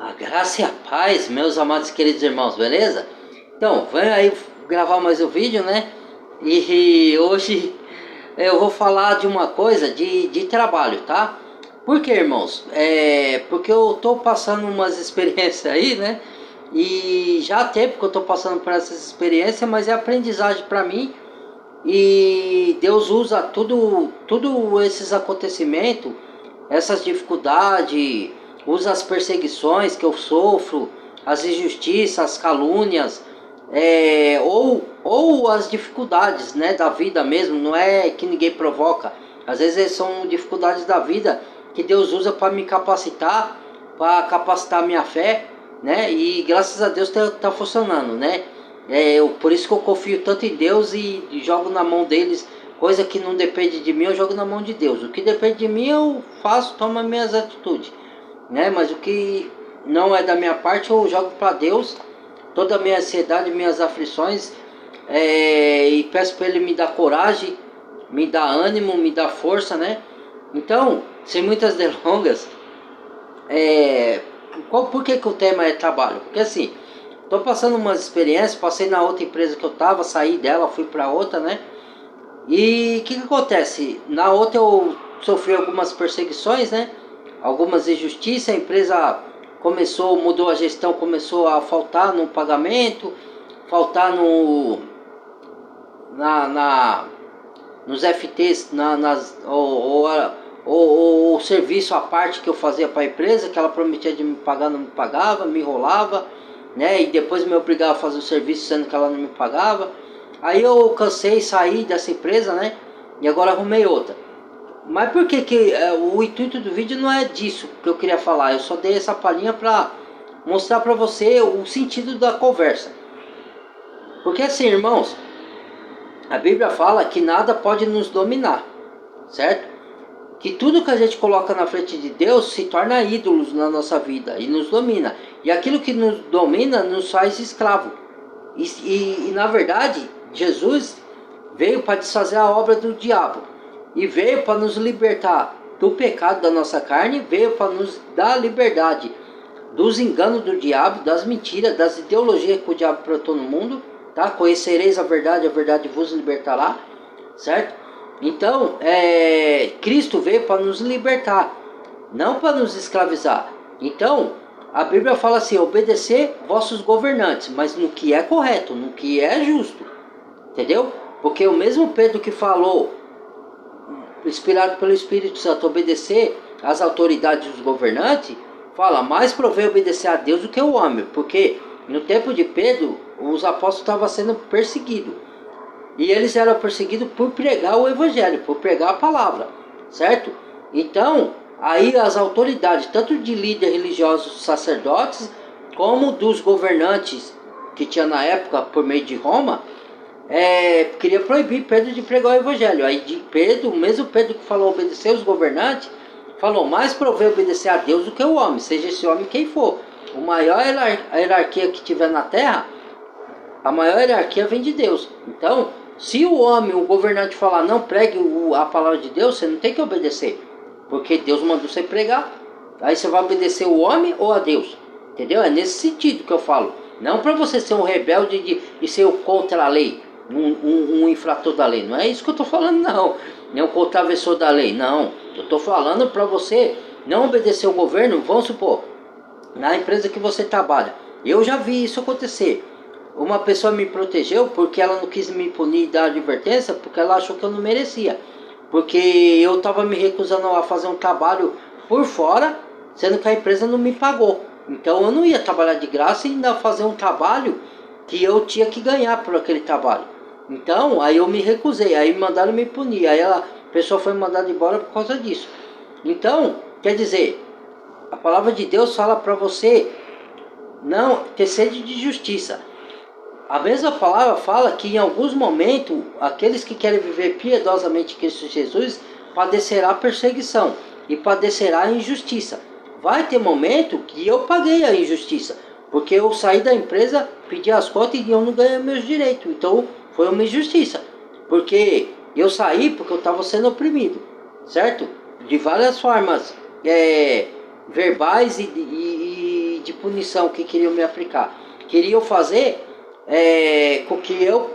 A graça e a paz, meus amados e queridos irmãos, beleza? Então, venho aí gravar mais um vídeo, né? E hoje eu vou falar de uma coisa de trabalho, tá? Por que, irmãos? Porque eu tô passando umas experiências aí, né? E já há tempo que eu tô passando por essas experiências, mas é aprendizagem para mim. E Deus usa tudo esses acontecimentos, essas dificuldades, usa as perseguições que eu sofro, as injustiças, as calúnias, ou as dificuldades, né, da vida mesmo. Não é que ninguém provoca. Às vezes são dificuldades da vida que Deus usa para me capacitar, para capacitar a minha fé, né? E graças a Deus tá funcionando, né? Por isso que eu confio tanto em Deus e jogo na mão deles. Coisa que não depende de mim, eu jogo na mão de Deus. O que depende de mim, eu faço, tomo as minhas atitudes, né? Mas o que não é da minha parte, eu jogo para Deus toda a minha ansiedade, minhas aflições, e peço para Ele me dar coragem, me dar ânimo, me dar força, né? Então, sem muitas delongas, por que o tema é trabalho? Porque assim, tô passando umas experiências, passei na outra empresa que eu tava, saí dela, fui para outra, né? E o que acontece? Na outra eu sofri algumas perseguições, né? Algumas injustiças, a empresa mudou a gestão, começou a faltar no pagamento, faltar na nos FTs, ou o serviço à parte que eu fazia para a empresa, que ela prometia de me pagar, não me pagava, me enrolava, né? E depois me obrigava a fazer o serviço sendo que ela não me pagava. Aí eu cansei, saí dessa empresa, né? E agora arrumei outra. Mas por que o intuito do vídeo não é disso que eu queria falar? Eu só dei essa palhinha para mostrar para você o sentido da conversa. Porque assim, irmãos, a Bíblia fala que nada pode nos dominar, certo? Que tudo que a gente coloca na frente de Deus se torna ídolos na nossa vida e nos domina. E aquilo que nos domina nos faz escravo. E na verdade, Jesus veio para desfazer a obra do diabo. E veio para nos libertar do pecado da nossa carne, veio para nos dar liberdade dos enganos do diabo, das mentiras, das ideologias que o diabo plantou no mundo, tá? Conhecereis a verdade vos libertará, certo? Então, Cristo veio para nos libertar, não para nos escravizar. Então, a Bíblia fala assim, obedecer vossos governantes, mas no que é correto, no que é justo, entendeu? Porque o mesmo Pedro que falou, inspirado pelo Espírito Santo, obedecer às autoridades dos governantes, fala, mais provém obedecer a Deus do que o homem, porque no tempo de Pedro, os apóstolos estavam sendo perseguidos, e eles eram perseguidos por pregar o evangelho, por pregar a palavra, certo? Então, aí as autoridades, tanto de líderes religiosos, sacerdotes, como dos governantes que tinha na época por meio de Roma, queria proibir Pedro de pregar o evangelho. Aí de Pedro, o mesmo Pedro que falou obedecer os governantes, falou, mais provém obedecer a Deus do que o homem, seja esse homem quem for. O maior hierarquia que tiver na terra, a maior hierarquia vem de Deus. Então, se o homem, o governante falar, não pregue a palavra de Deus, você não tem que obedecer, porque Deus mandou você pregar. Aí você vai obedecer o homem ou a Deus, entendeu? É nesse sentido que eu falo. Não para você ser um rebelde e ser o contra a lei, um infrator da lei. Não é isso que eu estou falando, não. Nem um contravessor da lei, não. Eu estou falando para você não obedecer o governo. Vamos supor, na empresa que você trabalha. Eu já vi isso acontecer. Uma pessoa me protegeu porque ela não quis me punir e dar advertência, porque ela achou que eu não merecia. Porque eu estava me recusando a fazer um trabalho por fora, sendo que a empresa não me pagou. Então eu não ia trabalhar de graça e ainda fazer um trabalho que eu tinha que ganhar por aquele trabalho. Então aí eu me recusei, aí mandaram me punir. Aí a pessoa foi mandada embora por causa disso. Então, quer dizer, a palavra de Deus fala para você não ter sede de justiça. A mesma palavra fala que em alguns momentos, aqueles que querem viver piedosamente em Cristo Jesus, padecerá perseguição e padecerá injustiça. Vai ter momento que eu paguei a injustiça, porque eu saí da empresa, pedi as contas e eu não ganhei meus direitos. Então foi uma injustiça, porque eu saí porque eu estava sendo oprimido, certo? De várias formas, verbais e de punição que queriam me aplicar. Queriam fazer com que eu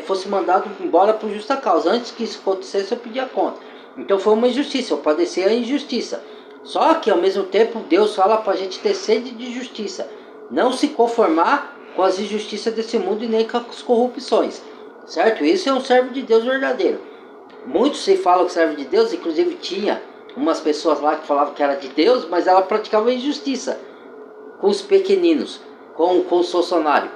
fosse mandado embora por justa causa. Antes que isso acontecesse, eu pedia conta. Então foi uma injustiça, eu padeci a injustiça. Só que ao mesmo tempo Deus fala para a gente ter sede de justiça. Não se conformar com as injustiças desse mundo e nem com as corrupções. Certo? Isso é um servo de Deus verdadeiro. Muitos se falam que serve de Deus, inclusive tinha umas pessoas lá que falavam que era de Deus, mas ela praticava injustiça com os pequeninos, com os funcionários.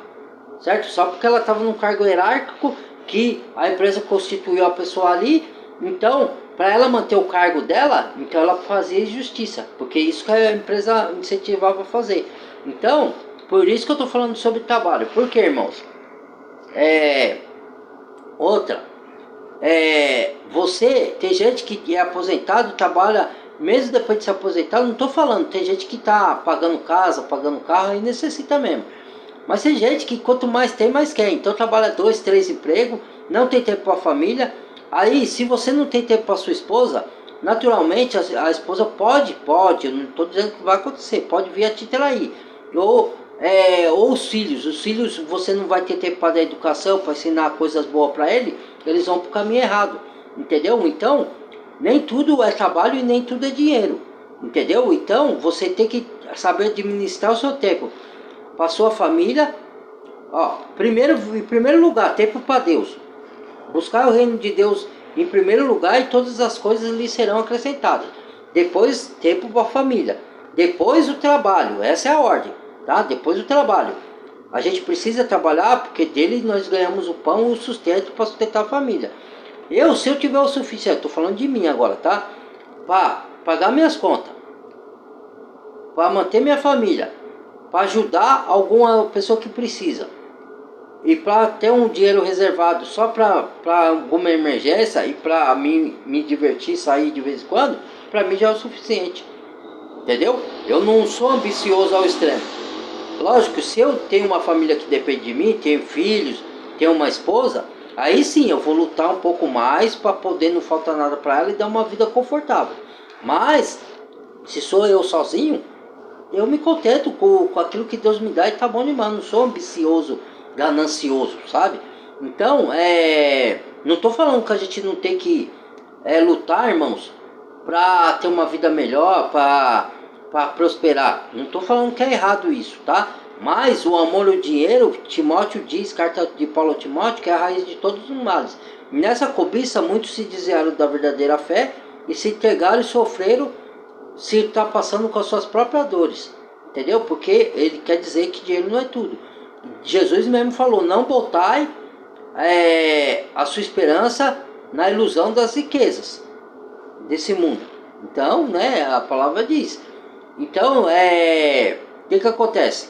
Certo? Só porque ela estava num cargo hierárquico que a empresa constituiu a pessoa ali, então, para ela manter o cargo dela, então ela fazia injustiça, porque isso que a empresa incentivava a fazer. Então, por isso que eu estou falando sobre trabalho. Por quê, irmãos? Outra, você, tem gente que é aposentado, trabalha, mesmo depois de se aposentar, não estou falando, tem gente que está pagando casa, pagando carro e necessita mesmo. Mas tem gente que quanto mais tem, mais quer. Então trabalha 2, 3 empregos, não tem tempo para a família. Aí, se você não tem tempo para sua esposa, naturalmente a esposa pode, eu não estou dizendo que vai acontecer, pode vir a te trair. Ou os filhos você não vai ter tempo para dar educação, para ensinar coisas boas para eles vão para o caminho errado, entendeu? Então, nem tudo é trabalho e nem tudo é dinheiro, entendeu? Então, você tem que saber administrar o seu tempo para sua família. Em primeiro lugar, tempo para Deus. Buscar o reino de Deus em primeiro lugar e todas as coisas lhe serão acrescentadas. Depois, tempo para a família. Depois, o trabalho. Essa é a ordem, tá? Depois, o trabalho. A gente precisa trabalhar porque dele nós ganhamos o pão e o sustento para sustentar a família. Se eu tiver o suficiente, estou falando de mim agora, tá? Para pagar minhas contas, para manter minha família, para ajudar alguma pessoa que precisa e para ter um dinheiro reservado só para alguma emergência e para me divertir, sair de vez em quando, para mim já é o suficiente, entendeu? Eu não sou ambicioso ao extremo. Lógico, se eu tenho uma família que depende de mim, tenho filhos, tenho uma esposa, aí sim eu vou lutar um pouco mais para poder não faltar nada para ela e dar uma vida confortável. Mas se sou eu sozinho, eu me contento com aquilo que Deus me dá e tá bom demais. Não sou ambicioso, ganancioso, sabe? Então, não tô falando que a gente não tem que lutar, irmãos, para ter uma vida melhor, para prosperar. Não tô falando que é errado isso, tá? Mas o amor e o dinheiro, Timóteo diz, carta de Paulo a Timóteo, que é a raiz de todos os males. Nessa cobiça, muitos se desviaram da verdadeira fé e se entregaram e sofreram, se está passando com as suas próprias dores, entendeu? Porque ele quer dizer que dinheiro não é tudo. Jesus mesmo falou, não botai a sua esperança na ilusão das riquezas desse mundo. Então, né, a palavra diz. Então, o que acontece?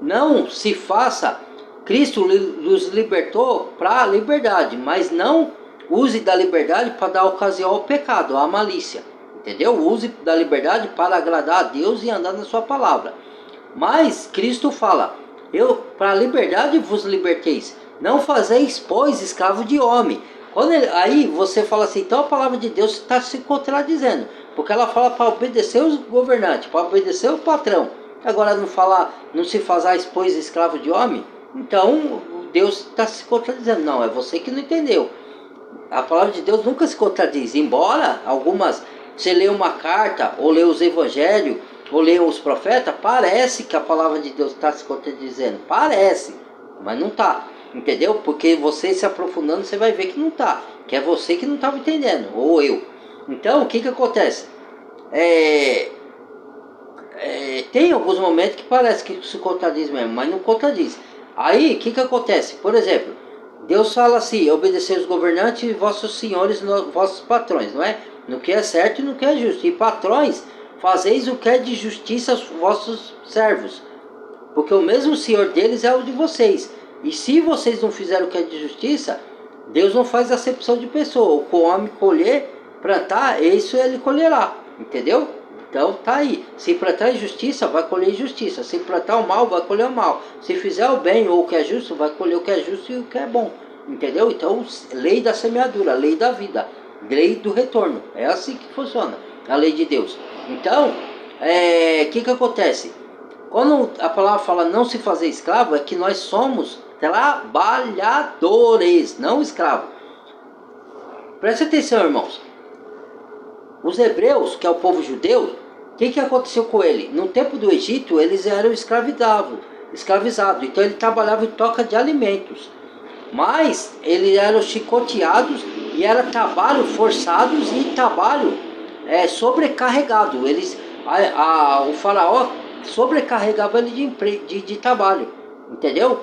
Não se faça, Cristo nos libertou para a liberdade, mas não use da liberdade para dar ocasião ao pecado, à malícia, entendeu? Use da liberdade para agradar a Deus e andar na sua palavra. Mas Cristo fala, eu para a liberdade vos liberteis, não fazeis, pois, escravo de homem. Aí você fala assim, então a palavra de Deus está se contradizendo, porque ela fala para obedecer os governantes, para obedecer o patrão. Agora não se fazais, pois, escravo de homem? Então Deus está se contradizendo. Não, é você que não entendeu. A palavra de Deus nunca se contradiz, embora você lê uma carta, ou lê os evangelhos, ou lê os profetas, parece que a palavra de Deus está se contradizendo, parece, mas não está, entendeu? Porque você se aprofundando, você vai ver que não está, que é você que não estava entendendo, ou eu. Então, o que acontece? Tem alguns momentos que parece que se contradiz mesmo, mas não contradiz. Aí, o que acontece? Por exemplo, Deus fala assim, obedecer os governantes e vossos senhores, vossos patrões, não é? No que é certo e no que é justo. E patrões, fazeis o que é de justiça aos vossos servos, porque o mesmo Senhor deles é o de vocês. E se vocês não fizerem o que é de justiça, Deus não faz acepção de pessoa. O que o homem colher, plantar, isso ele colherá, entendeu? Então tá aí, se plantar injustiça, vai colher injustiça. Se plantar o mal, vai colher o mal. Se fizer o bem ou o que é justo, vai colher o que é justo e o que é bom, entendeu? Então, lei da semeadura, lei da vida, lei do retorno, é assim que funciona a lei de Deus. Então, que acontece? Quando a palavra fala não se fazer escravo, é que nós somos trabalhadores, não escravos. Preste atenção, irmãos. Os hebreus, que é o povo judeu, o que aconteceu com ele? No tempo do Egito, eles eram escravizados. Então ele trabalhava em troca de alimentos. Mas eles eram chicoteados e era trabalho forçados e trabalho sobrecarregado. O faraó sobrecarregava ele de trabalho, entendeu?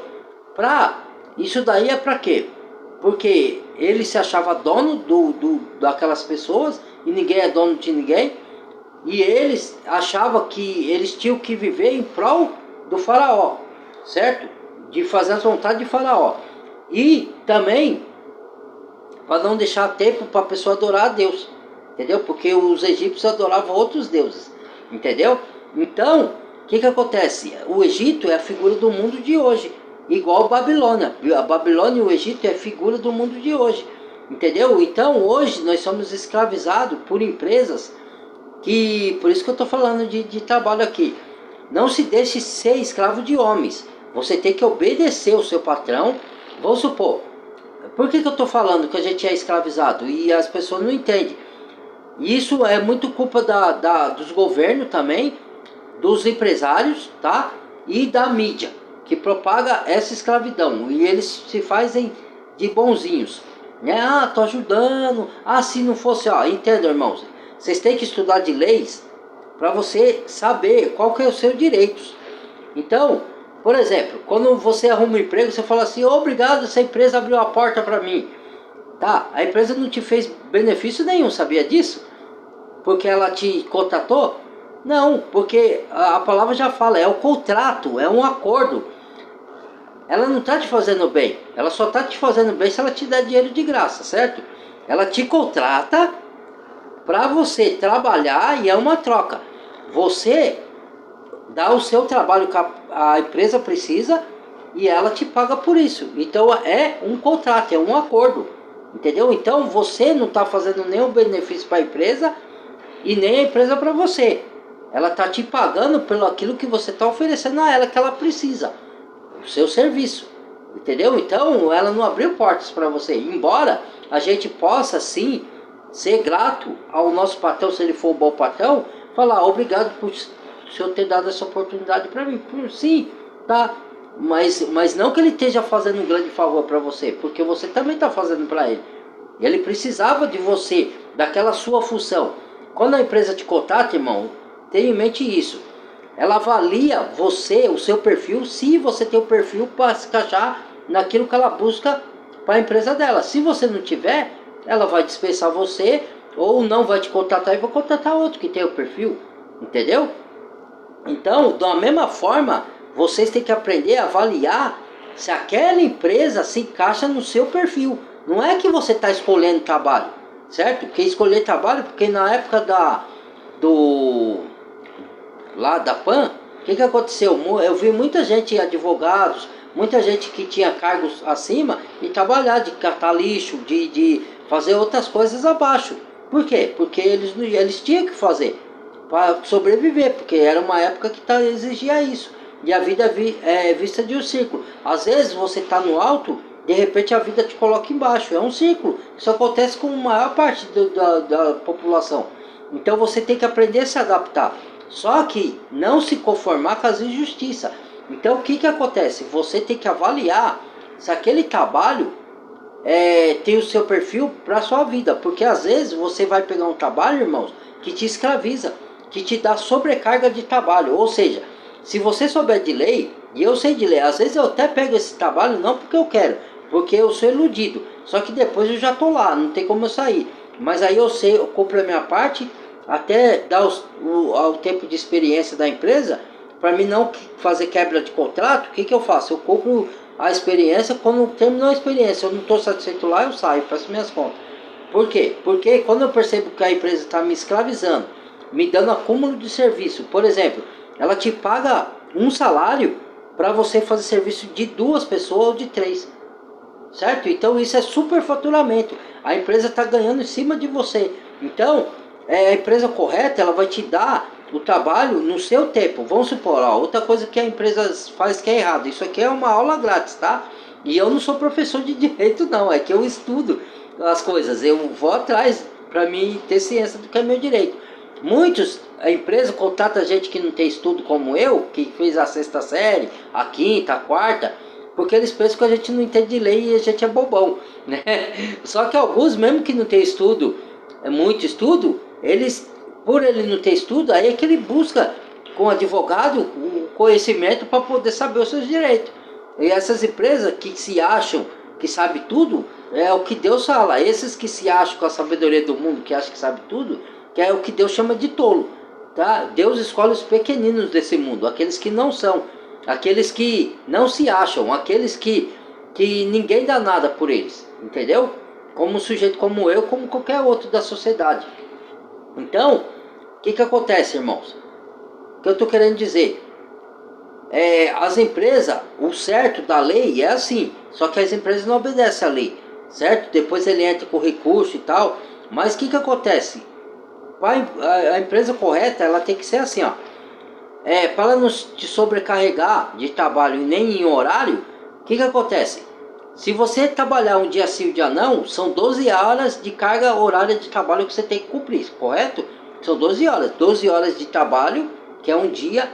Isso daí é para quê? Porque ele se achava dono daquelas pessoas e ninguém é dono de ninguém. E eles achavam que eles tinham que viver em prol do faraó, certo? De fazer as vontades de faraó. E também para não deixar tempo para a pessoa adorar a Deus, entendeu? Porque os egípcios adoravam outros deuses, entendeu? Então, o que acontece? O Egito é a figura do mundo de hoje, igual a Babilônia. A Babilônia e o Egito é a figura do mundo de hoje, entendeu? Então, hoje nós somos escravizados por empresas que, por isso que eu estou falando de trabalho aqui. Não se deixe ser escravo de homens. Você tem que obedecer o seu patrão. Vamos supor, por que eu estou falando que a gente é escravizado? E as pessoas não entendem. Isso é muito culpa dos governos também, dos empresários, tá? E da mídia, que propaga essa escravidão. E eles se fazem de bonzinhos, né? Ah, tô ajudando. Ah, se não fosse, entenda, irmãos. Vocês têm que estudar de leis para você saber qual que é os seus direitos. Então, por exemplo, quando você arruma um emprego, você fala assim: obrigado, essa empresa abriu a porta para mim. Tá, a empresa não te fez benefício nenhum, sabia disso? Porque ela te contratou? Não, porque a palavra já fala, é o contrato, é um acordo. Ela não está te fazendo bem, ela só está te fazendo bem se ela te der dinheiro de graça, certo? Ela te contrata para você trabalhar e é uma troca. Você dá o seu trabalho que a empresa precisa e ela te paga por isso. Então é um contrato, é um acordo, entendeu? Então você não está fazendo nenhum benefício para a empresa e nem a empresa para você. Ela está te pagando pelo aquilo que você está oferecendo a ela que ela precisa, o seu serviço, entendeu? Então ela não abriu portas para você. Embora a gente possa sim ser grato ao nosso patrão, se ele for um bom patrão, falar obrigado por o senhor ter dado essa oportunidade para mim. Sim, tá. Mas não que ele esteja fazendo um grande favor para você, porque você também está fazendo para ele. Ele precisava de você, daquela sua função. Quando a empresa te contrata, irmão, tenha em mente isso. Ela avalia você, o seu perfil, se você tem o perfil para se encaixar naquilo que ela busca para a empresa dela. Se você não tiver, ela vai dispensar você ou não vai te contratar e vai contratar outro que tem o perfil, entendeu? Então, da mesma forma, vocês têm que aprender a avaliar se aquela empresa se encaixa no seu perfil. Não é que você está escolhendo trabalho, certo? Porque escolher trabalho, porque na época da PAN, o que aconteceu? Eu vi muita gente, advogados, muita gente que tinha cargos acima e trabalhar de catar lixo, de fazer outras coisas abaixo. Por quê? Porque eles tinham que fazer para sobreviver, porque era uma época que exigia isso. E a vida é vista de um círculo. Às vezes você está no alto, de repente a vida te coloca embaixo. É um ciclo. Isso acontece com a maior parte da população. Então você tem que aprender a se adaptar. Só que não se conformar com as injustiças. Então o que acontece? Você tem que avaliar se aquele trabalho tem o seu perfil para a sua vida. Porque às vezes você vai pegar um trabalho, irmãos, que te escraviza, que te dá sobrecarga de trabalho. Ou seja, se você souber de lei, e eu sei de lei, às vezes eu até pego esse trabalho não porque eu quero, porque eu sou iludido. Só que depois eu já estou lá, não tem como eu sair. Mas aí eu sei, eu cumpro a minha parte, até dar o tempo de experiência da empresa, para mim não fazer quebra de contrato. O que eu faço? Eu cumpro a experiência, quando terminou a experiência, eu não estou satisfeito lá, eu saio, faço minhas contas. Por quê? Porque quando eu percebo que a empresa está me escravizando, me dando acúmulo de serviço, por exemplo, ela te paga um salário para você fazer serviço de 2 pessoas ou de 3, certo? Então isso é superfaturamento. A empresa está ganhando em cima de você. Então, a empresa correta, ela vai te dar o trabalho no seu tempo. Vamos supor, ó, outra coisa que a empresa faz que é errado. Isso aqui é uma aula grátis, tá? E eu não sou professor de direito não, é que eu estudo as coisas. Eu vou atrás para mim ter ciência do que é meu direito. A empresa contrata gente que não tem estudo como eu, que fez a sexta série, a quinta, a quarta, porque eles pensam que a gente não entende de lei e a gente é bobão, né? Só que alguns, mesmo que não tem estudo, muito estudo, por ele não ter estudo, aí é que ele busca com o advogado o conhecimento para poder saber os seus direitos. E essas empresas que se acham que sabe tudo, é o que Deus fala. Esses que se acham com a sabedoria do mundo, que acham que sabe tudo, que é o que Deus chama de tolo, tá? Deus escolhe os pequeninos desse mundo, aqueles que não são, aqueles que não se acham, aqueles que ninguém dá nada por eles, entendeu? Como um sujeito como eu, como qualquer outro da sociedade. Então, o que acontece, irmãos? O que eu estou querendo dizer? As empresas, o certo da lei é assim, só que as empresas não obedecem à lei, certo? Depois ele entra com recurso e tal, mas o que acontece? A empresa correta, ela tem que ser assim, ó. Para ela não te sobrecarregar de trabalho nem em horário, o que acontece? Se você trabalhar um dia sim, um dia não, são 12 horas de carga horária de trabalho que você tem que cumprir, correto? São 12 horas. 12 horas de trabalho, que é um dia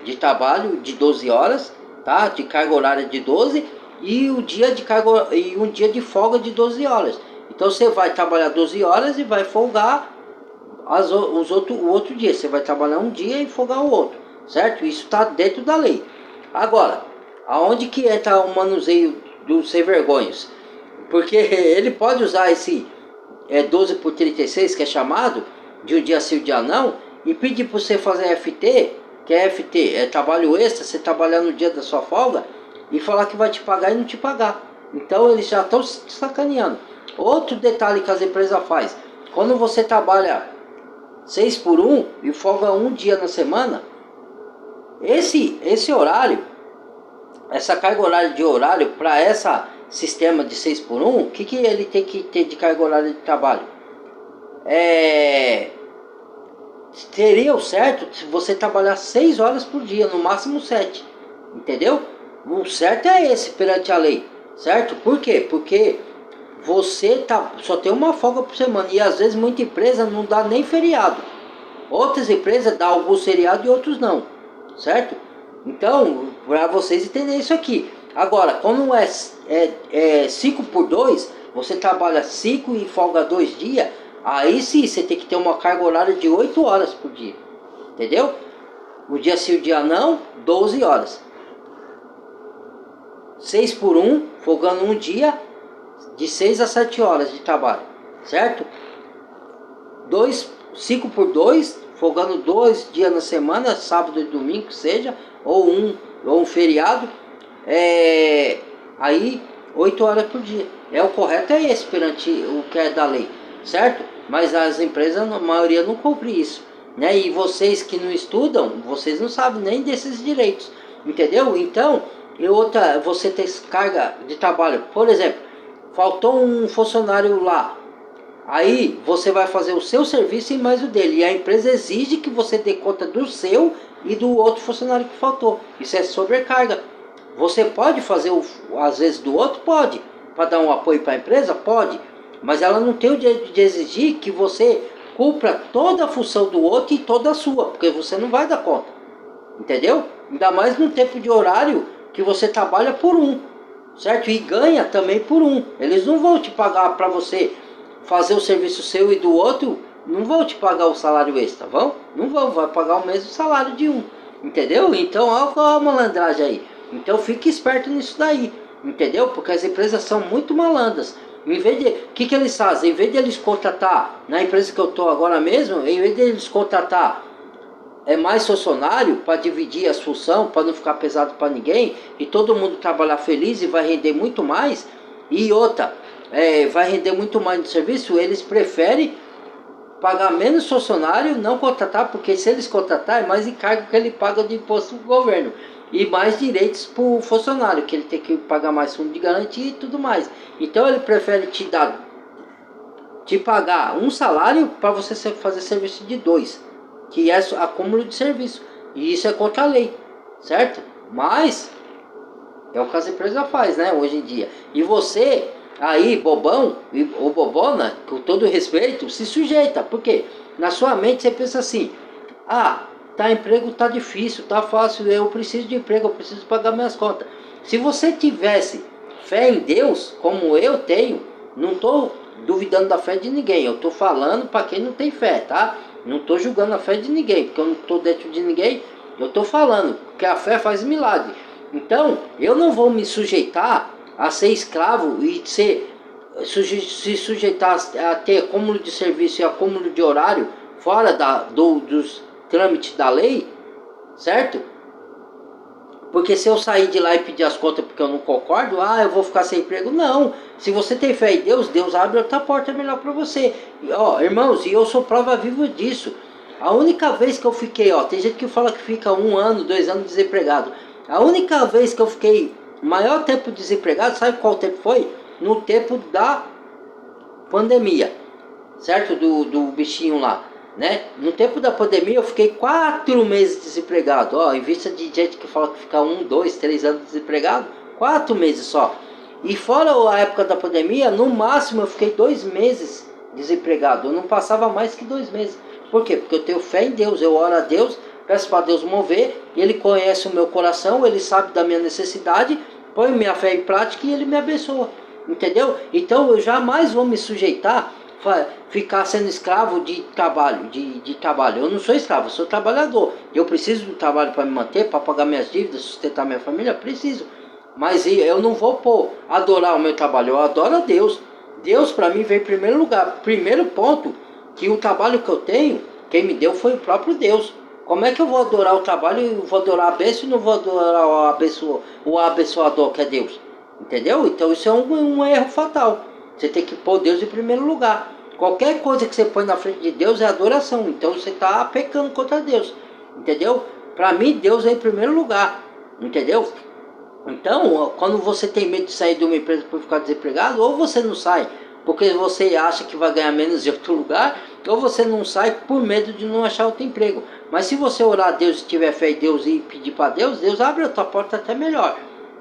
de trabalho de 12 horas, tá? De carga horária de 12 e um dia de folga de 12 horas. Então você vai trabalhar 12 horas e vai folgar o outro dia. Você vai trabalhar um dia e folgar o outro, certo? Isso está dentro da lei. Agora, aonde que entra o manuseio dos sem vergonhas? Porque ele pode usar esse 12 por 36, que é chamado, de um dia sim, um dia não, e pedir para você fazer FT, que é FT, é trabalho extra, você trabalhar no dia da sua folga, e falar que vai te pagar e não te pagar. Então eles já estão sacaneando. Outro detalhe que as empresas fazem, quando você trabalha 6 por 1 e folga um dia na semana, esse horário, essa carga horária de horário para esse sistema de 6 por 1, o que ele tem que ter de carga horária de trabalho? Seria o certo se você trabalhar 6 horas por dia, no máximo 7, entendeu? O certo é esse perante a lei, certo? Por quê? Porque você só tem uma folga por semana e às vezes muita empresa não dá nem feriado. Outras empresas dão alguns feriados e outros não, certo? Então, para vocês entenderem isso aqui. Agora, quando é 5 por 2, você trabalha 5 e folga 2 dias, aí sim você tem que ter uma carga horária de 8 horas por dia, entendeu? O dia sim, o dia não, 12 horas. 6 por 1, folgando um dia, de 6 a 7 horas de trabalho, certo? 5 por 2, folgando 2 dias na semana, sábado e domingo que seja, ou um feriado, aí 8 horas por dia. O correto é esse perante o que é da lei, certo? Mas as empresas, a maioria não cumpre isso, né? E vocês que não estudam, vocês não sabem nem desses direitos, entendeu? Então, você tem carga de trabalho, por exemplo, faltou um funcionário lá, aí você vai fazer o seu serviço e mais o dele, e a empresa exige que você dê conta do seu e do outro funcionário que faltou. Isso é sobrecarga. Você pode fazer às vezes do outro? Pode. Para dar um apoio para a empresa? Pode. Mas ela não tem o direito de exigir que você cumpra toda a função do outro e toda a sua, porque você não vai dar conta, entendeu? Ainda mais no tempo de horário que você trabalha por um, certo? E ganha também por um. Eles não vão te pagar para você fazer o serviço seu e do outro, não vão te pagar o salário extra, vão? Não vão, vai pagar o mesmo salário de um, entendeu? Então olha a malandragem aí. Então fique esperto nisso daí, entendeu? Porque as empresas são muito malandras. Em vez de, o que eles fazem? Em vez de eles contratar, na empresa que eu estou agora mesmo, em vez de eles contratar mais funcionário para dividir as funções, para não ficar pesado para ninguém, e todo mundo trabalhar feliz e vai render muito mais, e outra, vai render muito mais no serviço, eles preferem pagar menos funcionário, não contratar, porque se eles contratar é mais encargo que ele paga de imposto do governo, e mais direitos para o funcionário, que ele tem que pagar mais fundo de garantia e tudo mais. Então ele prefere te pagar um salário para você fazer serviço de 2, que é acúmulo de serviço. E isso é contra a lei, certo? Mas é o que as empresas fazem, né, hoje em dia. E você, aí, bobão, ou bobona, com todo respeito, se sujeita. Por quê? Na sua mente você pensa assim, emprego tá difícil, tá fácil, eu preciso de emprego, eu preciso pagar minhas contas. Se você tivesse fé em Deus, como eu tenho, não estou duvidando da fé de ninguém, eu estou falando para quem não tem fé, tá? Não estou julgando a fé de ninguém, porque eu não estou dentro de ninguém, eu estou falando que a fé faz milagre. Então, eu não vou me sujeitar a ser escravo e se sujeitar a ter acúmulo de serviço e acúmulo de horário fora dos trâmites da lei, certo? Porque se eu sair de lá e pedir as contas porque eu não concordo, eu vou ficar sem emprego. Não. Se você tem fé em Deus, Deus abre outra porta melhor para você. Irmãos, e eu sou prova viva disso. A única vez que eu fiquei, tem gente que fala que fica 1 ano, 2 anos desempregado. A única vez que eu fiquei maior tempo desempregado, sabe qual tempo foi? No tempo da pandemia, certo? Do bichinho lá. Né? No tempo da pandemia eu fiquei 4 meses desempregado. Em vista de gente que fala que fica 1, 2, 3 anos desempregado, 4 meses só. E fora a época da pandemia, no máximo eu fiquei 2 meses desempregado. Eu não passava mais que 2 meses. Por quê? Porque eu tenho fé em Deus, eu oro a Deus, peço para Deus mover, Ele conhece o meu coração, Ele sabe da minha necessidade, põe minha fé em prática e Ele me abençoa. Entendeu? Então eu jamais vou me sujeitar ficar sendo escravo de trabalho, de trabalho. Eu não sou escravo, eu sou trabalhador. Eu preciso do trabalho para me manter, para pagar minhas dívidas, sustentar minha família, preciso. Mas eu não vou adorar o meu trabalho, eu adoro a Deus. Deus para mim veio em primeiro lugar. Primeiro ponto, que o trabalho que eu tenho, quem me deu foi o próprio Deus. Como é que eu vou adorar o trabalho e vou adorar a bênção e não vou adorar o abençoador que é Deus? Entendeu? Então isso é um erro fatal. Você tem que pôr Deus em primeiro lugar. Qualquer coisa que você põe na frente de Deus é adoração. Então você está pecando contra Deus. Entendeu? Para mim, Deus é em primeiro lugar. Entendeu? Então, quando você tem medo de sair de uma empresa por ficar desempregado, ou você não sai porque você acha que vai ganhar menos em outro lugar, ou você não sai por medo de não achar outro emprego. Mas se você orar a Deus e tiver fé em Deus e pedir para Deus, Deus abre a tua porta até melhor.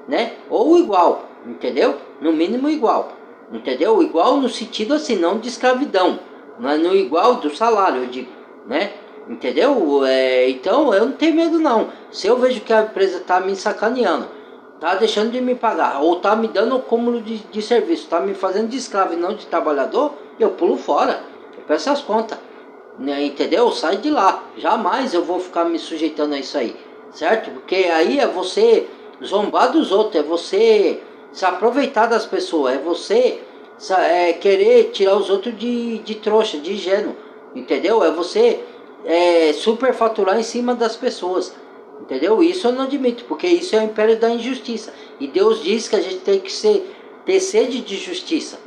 Né? Ou igual. Entendeu? No mínimo igual. Entendeu? Igual no sentido assim, não de escravidão, mas no igual do salário, eu digo, né? Entendeu? Então eu não tenho medo não. Se eu vejo que a empresa está me sacaneando, está deixando de me pagar, ou está me dando um cúmulo de serviço, está me fazendo de escravo e não de trabalhador, eu pulo fora, eu peço as contas, né? Entendeu? Eu saio de lá. Jamais eu vou ficar me sujeitando a isso aí, certo? Porque aí é você zombar dos outros, é você se aproveitar das pessoas, é você querer tirar os outros de trouxa, de ingênuo, entendeu? É você superfaturar em cima das pessoas, entendeu? Isso eu não admito, porque isso é o império da injustiça. E Deus diz que a gente tem que ter sede de justiça,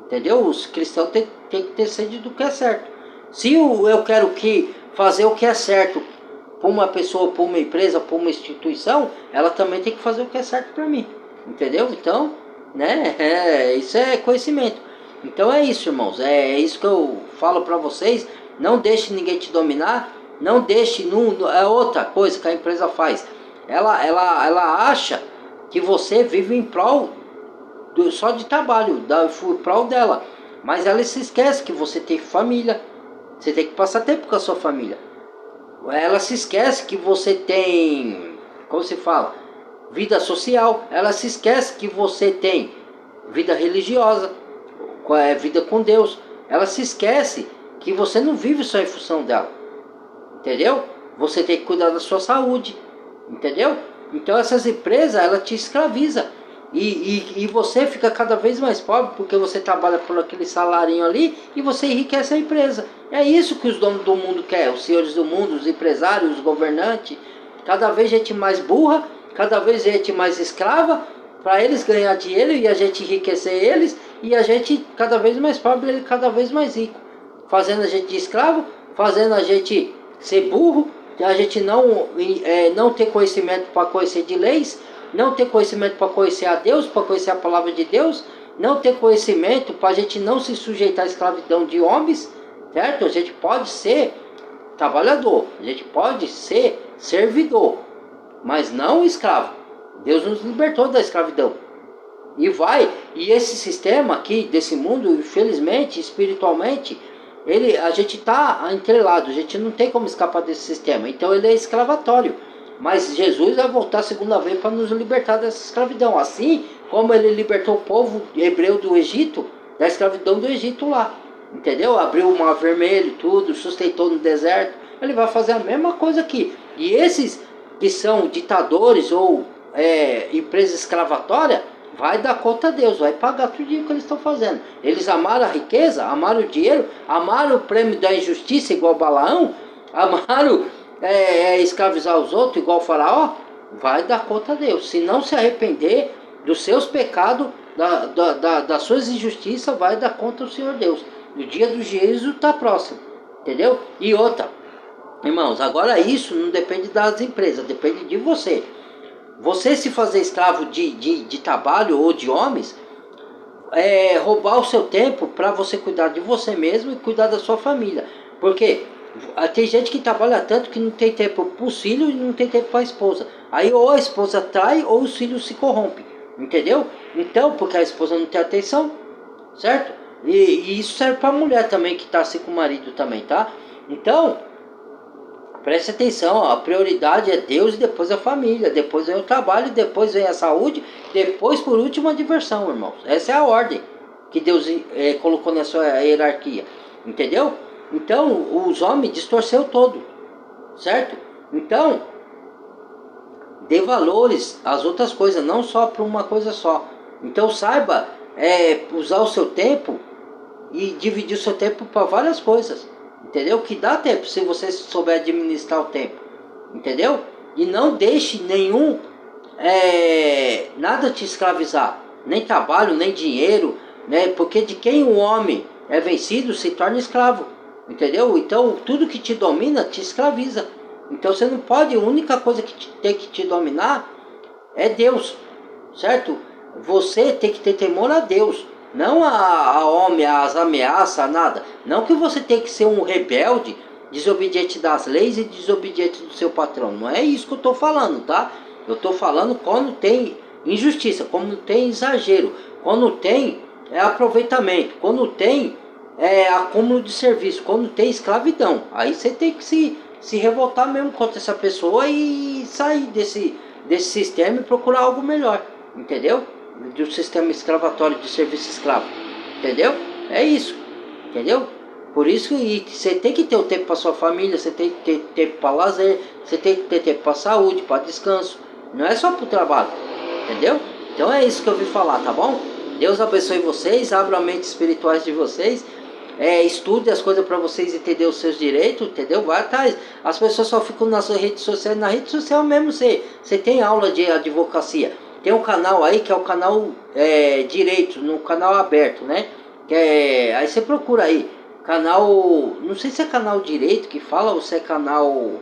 entendeu? Os cristãos têm que ter sede do que é certo. Se eu quero fazer o que é certo para uma pessoa, para uma empresa, para uma instituição, ela também tem que fazer o que é certo para mim. Entendeu? Então, né? Isso é conhecimento. Então é isso, irmãos. É isso que eu falo para vocês. Não deixe ninguém te dominar. Não deixe. É outra coisa que a empresa faz. Ela acha que você vive em prol só de trabalho, em prol dela. Mas ela se esquece que você tem família. Você tem que passar tempo com a sua família. Ela se esquece que você tem, como se fala, vida social. Ela se esquece que você tem vida religiosa, vida com Deus. Ela se esquece que você não vive só em função dela. Entendeu? Você tem que cuidar da sua saúde. Entendeu? Então essas empresas, ela te escraviza. E você fica cada vez mais pobre porque você trabalha por aquele salarinho ali e você enriquece a empresa. É isso que os donos do mundo querem, os senhores do mundo, os empresários, os governantes. Cada vez gente mais burra, cada vez gente mais escrava, para eles ganhar dinheiro e a gente enriquecer eles, e a gente cada vez mais pobre, ele cada vez mais rico. Fazendo a gente de escravo, fazendo a gente ser burro, a gente não ter conhecimento para conhecer de leis, não ter conhecimento para conhecer a Deus, para conhecer a palavra de Deus, não ter conhecimento para a gente não se sujeitar à escravidão de homens, certo? A gente pode ser trabalhador, a gente pode ser servidor, mas não escravo. Deus nos libertou da escravidão. E esse sistema aqui, desse mundo, infelizmente, espiritualmente, a gente está entrelado, a gente não tem como escapar desse sistema. Então ele é escravatório. Mas Jesus vai voltar a segunda vez para nos libertar dessa escravidão. Assim como ele libertou o povo hebreu do Egito, da escravidão do Egito lá. Entendeu? Abriu o mar vermelho, tudo, sustentou no deserto. Ele vai fazer a mesma coisa aqui. E esses que são ditadores ou empresa escravatória, vai dar conta a Deus, vai pagar tudo o que eles estão fazendo. Eles amaram a riqueza, amaram o dinheiro, amaram o prêmio da injustiça, igual Balaão, amaram escravizar os outros, igual o Faraó. Vai dar conta a Deus. Se não se arrepender dos seus pecados, das suas injustiças, vai dar conta ao Senhor Deus. O dia do juízo está próximo, entendeu? E outra, irmãos, agora isso não depende das empresas, depende de você. Você se fazer escravo de trabalho ou de homens, roubar o seu tempo para você cuidar de você mesmo e cuidar da sua família. Porque tem gente que trabalha tanto que não tem tempo para os filhos e não tem tempo para a esposa. Aí ou a esposa trai ou os filhos se corrompem, entendeu? Então, porque a esposa não tem atenção, certo? E isso serve para a mulher também que está assim com o marido também, tá? Então, preste atenção, ó, a prioridade é Deus e depois a família, depois vem o trabalho, depois vem a saúde, depois por último a diversão, irmãos. Essa é a ordem que Deus colocou na sua hierarquia, entendeu? Então os homens distorceu todo, certo? Então dê valores às outras coisas, não só para uma coisa só. Então saiba usar o seu tempo e dividir o seu tempo para várias coisas. Entendeu? Que dá tempo se você souber administrar o tempo. Entendeu? E não deixe nada te escravizar. Nem trabalho, nem dinheiro, né? Porque de quem o homem é vencido se torna escravo. Entendeu? Então tudo que te domina te escraviza. Então você não pode, a única coisa que tem que te dominar é Deus. Certo? Você tem que ter temor a Deus. Não a homem, as ameaças, nada. Não que você tem que ser um rebelde, desobediente das leis e desobediente do seu patrão. Não é isso que eu estou falando, tá? Eu estou falando quando tem injustiça, quando tem exagero, quando tem aproveitamento, quando tem acúmulo de serviço, quando tem escravidão. Aí você tem que se revoltar mesmo contra essa pessoa e sair desse sistema e procurar algo melhor. Entendeu? Do sistema escravatório de serviço escravo, entendeu? É isso, entendeu? Por isso que você tem que ter o tempo para sua família, você tem que ter tempo para lazer, você tem que ter tempo para saúde, para descanso, não é só para o trabalho, entendeu? Então é isso que eu vim falar, tá bom? Deus abençoe vocês, abra a mente espirituais de vocês, estude as coisas para vocês entenderem os seus direitos, entendeu? Vai atrás. As pessoas só ficam nas redes sociais, na rede social mesmo você tem aula de advocacia. Tem um canal aí que é o canal Direito, no canal aberto, né? Aí você procura aí, canal, não sei se é canal Direito que fala ou se é canal...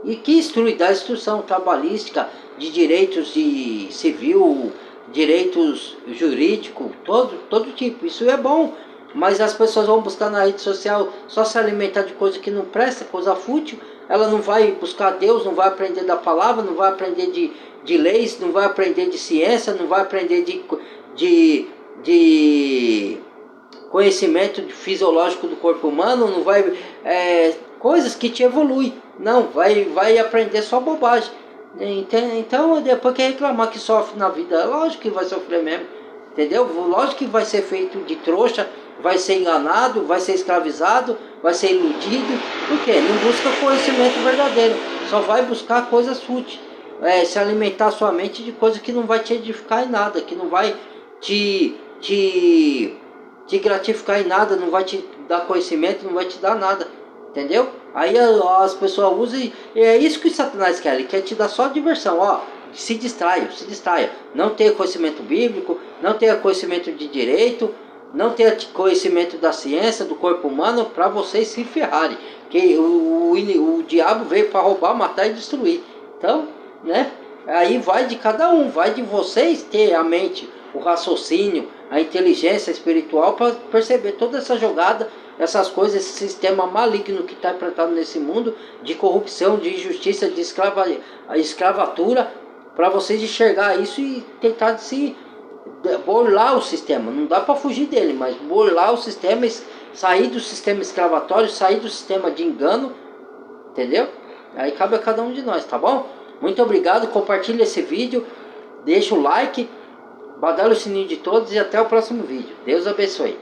E que instrui, dá instrução trabalhística, de direitos de civil, direitos jurídicos, todo tipo. Isso é bom, mas as pessoas vão buscar na rede social só se alimentar de coisa que não presta, coisa fútil. Ela não vai buscar Deus, não vai aprender da palavra, não vai aprender de leis, não vai aprender de ciência, não vai aprender de conhecimento fisiológico do corpo humano, não vai coisas que te evoluem. Não, vai aprender só bobagem. Então depois quer reclamar que sofre na vida, lógico que vai sofrer mesmo, entendeu? Lógico que vai ser feito de trouxa, vai ser enganado, vai ser escravizado, vai ser iludido. Por quê? Não busca conhecimento verdadeiro, só vai buscar coisas fúteis. Se alimentar sua mente de coisa que não vai te edificar em nada, que não vai te gratificar em nada, não vai te dar conhecimento, não vai te dar nada, entendeu? Aí as pessoas usam e é isso que o Satanás quer, ele quer te dar só diversão, ó, se distraia, não tenha conhecimento bíblico, não tenha conhecimento de direito, não tenha conhecimento da ciência, do corpo humano, para vocês se ferrarem, que o diabo veio para roubar, matar e destruir. Então, né? Aí vai de cada um, vai de vocês ter a mente, o raciocínio, a inteligência espiritual para perceber toda essa jogada essas coisas, esse sistema maligno que está implantado nesse mundo, de corrupção, de injustiça, de escravatura, para vocês enxergar isso e tentar se burlar o sistema. Não dá para fugir dele, mas burlar o sistema, sair do sistema escravatório, sair do sistema de engano, entendeu? Aí cabe a cada um de nós, tá bom? Muito obrigado, compartilhe esse vídeo, deixa o like, badala o sininho de todos e até o próximo vídeo. Deus abençoe.